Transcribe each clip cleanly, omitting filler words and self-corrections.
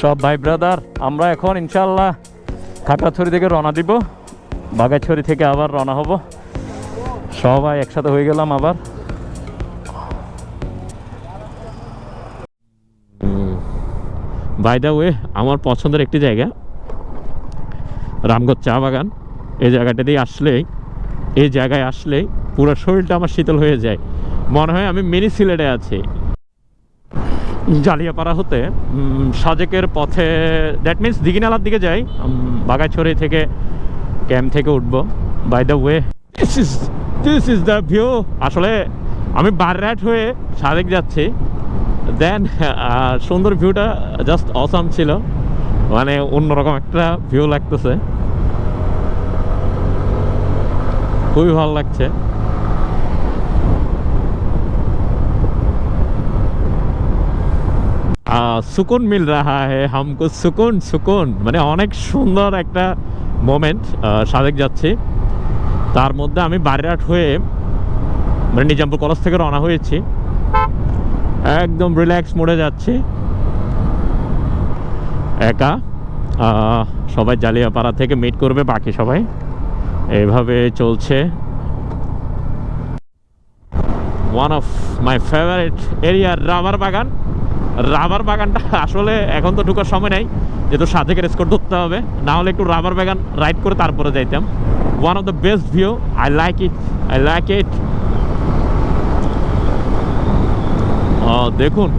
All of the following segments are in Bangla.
সব ভাই ব্রাদার আমরা এখন ইনশাআল্লাহ খাগড়াছড়ি থেকে রওনা দিব। বাঘাছড়ি থেকে আবার রওনা হব। সবাই একসাথে হয়ে গেলাম আবার। বাই দ্য ওয়ে, আমার পছন্দের একটি জায়গা রামগঞ্জ চা বাগান। এই জায়গাটা দিয়ে আসলেই, এই জায়গায় আসলেই পুরো শরীরটা আমার শীতল হয়ে যায়, মনে হয় আমি মিনি সিলেটে আছি। জালিয়াপাড়া হতে সাজেকের পথে, দ্যাট মিন্স দিঘিনালার দিকে যাই। বাঘাছড়ি থেকে ক্যাম্প থেকে উঠবো। By the way, this is the view. আসলে আমি বাররাট হয়ে সাজেক যাচ্ছি, দেন সুন্দর ভিউটা জাস্ট অসাম ছিল, মানে অন্যরকম একটা ভিউ লাগতেছে, খুবই ভালো লাগছে। সুকুন মিল রাহা হে হামকো, সুকুন সুকুন, মানে অনেক সুন্দর একটা মোমেন্ট। সাজেক যাচ্ছি, তার মধ্যে আমি বাররাট হয়ে মানে নিজামপুর কলেজ থেকে রওনা হয়েছি। একদম রিল্যাক্স মোডে যাচ্ছি একা। সবাই জালিয়াপাড়া থেকে মিট করবে, বাকি সবাই এইভাবে চলছে। One of my favourite area rubber বাগান। রাবার বাগানটা আসলে এখন তো ঢুকার সময় নেই, যেহেতু সাজেকের স্কোর ধরতে হবে, না হলে একটু রাবার বাগান রাইড করে তারপরে যাইতাম। One of the best view, I like it, I like it. দেখুন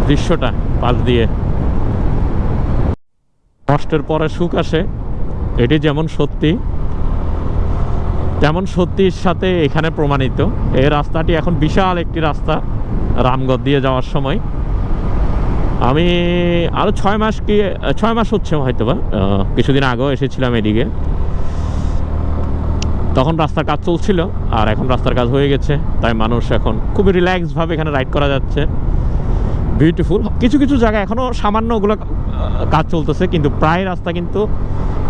দৃশ্যটা পাশ দিয়ে। কষ্টের পরে সুখ আসে, এটি যেমন সত্যি তেমন সত্যির সাথে এখানে প্রমাণিত। এই রাস্তাটি এখন বিশাল একটি রাস্তা রামগঞ্জ দিয়ে যাওয়ার সময়। আমি আরও 6 মাস হচ্ছে হয়তো বা, কিছুদিন আগেও এসেছিলাম এদিকে, তখন রাস্তার কাজ চলছিল, আর এখন রাস্তার কাজ হয়ে গেছে, তাই মানুষ এখন খুবই রিল্যাক্সভাবে এখানে রাইড করা যাচ্ছে। বিউটিফুল। কিছু কিছু জায়গায় এখনও সামান্য ওগুলো কাজ চলতেছে, কিন্তু প্রায় রাস্তা কিন্তু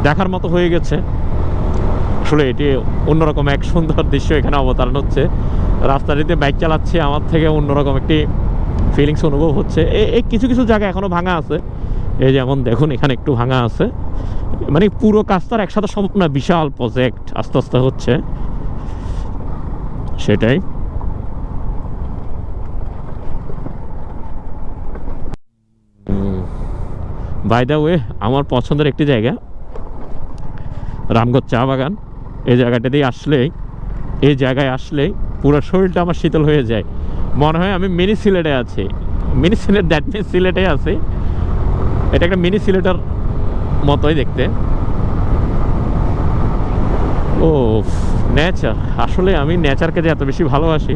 দেখার মতো হয়ে গেছে। আসলে এটি অন্যরকম এক সুন্দর দৃশ্য এখানে অবতারণ হচ্ছে। রাস্তাটিতে বাইক চালাচ্ছে, আমার থেকে অন্যরকম একটি ফিলিংস অনুভব হচ্ছে। এই কিছু কিছু জায়গা এখনও ভাঙা আছে, এই যেমন দেখুন এখানে একটু ভাঙা আছে, মানে পুরো কাজটার একসাথে সম্ভব না, বিশাল প্রজেক্ট আস্তে আস্তে হচ্ছে, সেটাই। বাই দ্য ওয়ে, আমার পছন্দের একটি জায়গা রামগঞ্জ চা বাগান। এই জায়গাটা দিয়ে আসলেই, এই জায়গায় আসলেই পুরো শরীরটা আমার শীতল হয়ে যায়, মনে হয় আমি মিনি সিলেটে আছি। মিনি সিলেট, দ্যাট মিন্স সিলেটে আছি। এটা একটা মিনি সিলেটের মতোই দেখতে। ও নেচার, আসলে আমি নেচারকে যে এত বেশি ভালোবাসি,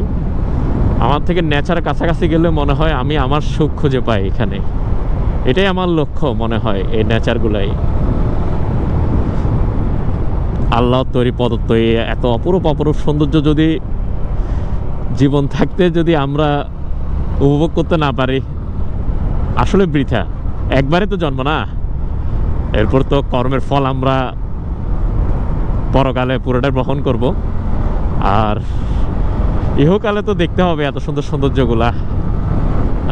আমার থেকে নেচারের কাছাকাছি গেলে মনে হয় আমি আমার সুখ খুঁজে পাই এখানে। এটাই আমার লক্ষ্য মনে হয়, এই নেচারগুলাই। আল্লাহ তৈরি প্রদত্ত এত অপরূপ অপরূপ সৌন্দর্য যদি জীবন থাকতে যদি আমরা উপভোগ করতে না পারি, আসলে বৃথা। একবারে তো জন্ম না, এরপর তো কর্মের ফল আমরা পরকালে পুরোটা গ্রহণ করব, আর ইহকালে তো দেখতে হবে এত সুন্দর সৌন্দর্যগুলা।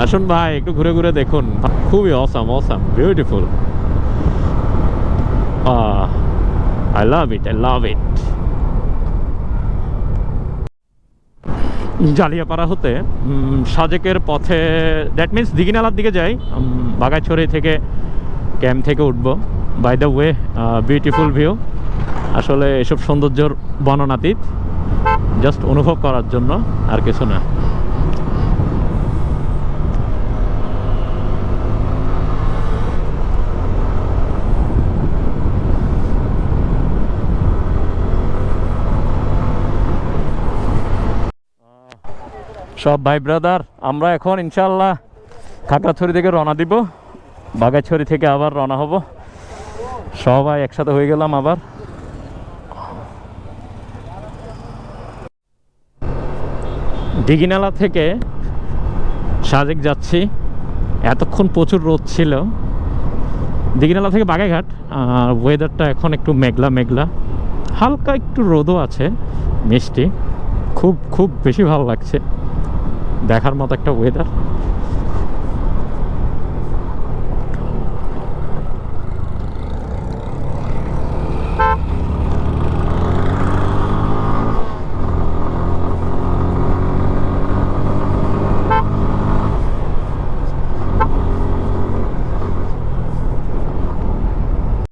আসুন ভাই, একটু ঘুরে ঘুরে দেখুন, খুবই awesome awesome beautiful. I love it, I love it. Jaliapara হতে সাজেকের পথে, দ্যাট মিন্স দিঘিনালার দিকে যাই। বাঘাছড়ি থেকে ক্যাম্প থেকে উঠবো। By the way, beautiful view. আসলে এসব সৌন্দর্যর বর্ণনাতীত, জাস্ট অনুভব করার জন্য, আর কিছু না। সব ভাই ব্রাদার আমরা এখন ইনশাআল্লাহ খাগড়াছড়ি থেকে রওনা দিব। বাঘাছড়ি থেকে আবার রওনা হব। সবাই একসাথে হয়ে গেলাম আবার। দিঘিনালা থেকে সাজেক যাচ্ছি। এতক্ষণ প্রচুর রোদ ছিল। দিঘিনালা থেকে বাগাইঘাট, আর ওয়েদারটা এখন একটু মেঘলা মেঘলা, হালকা একটু রোদও আছে, মিষ্টি, খুব খুব বেশি ভালো লাগছে। দেখার মতো একটা ওয়েদার।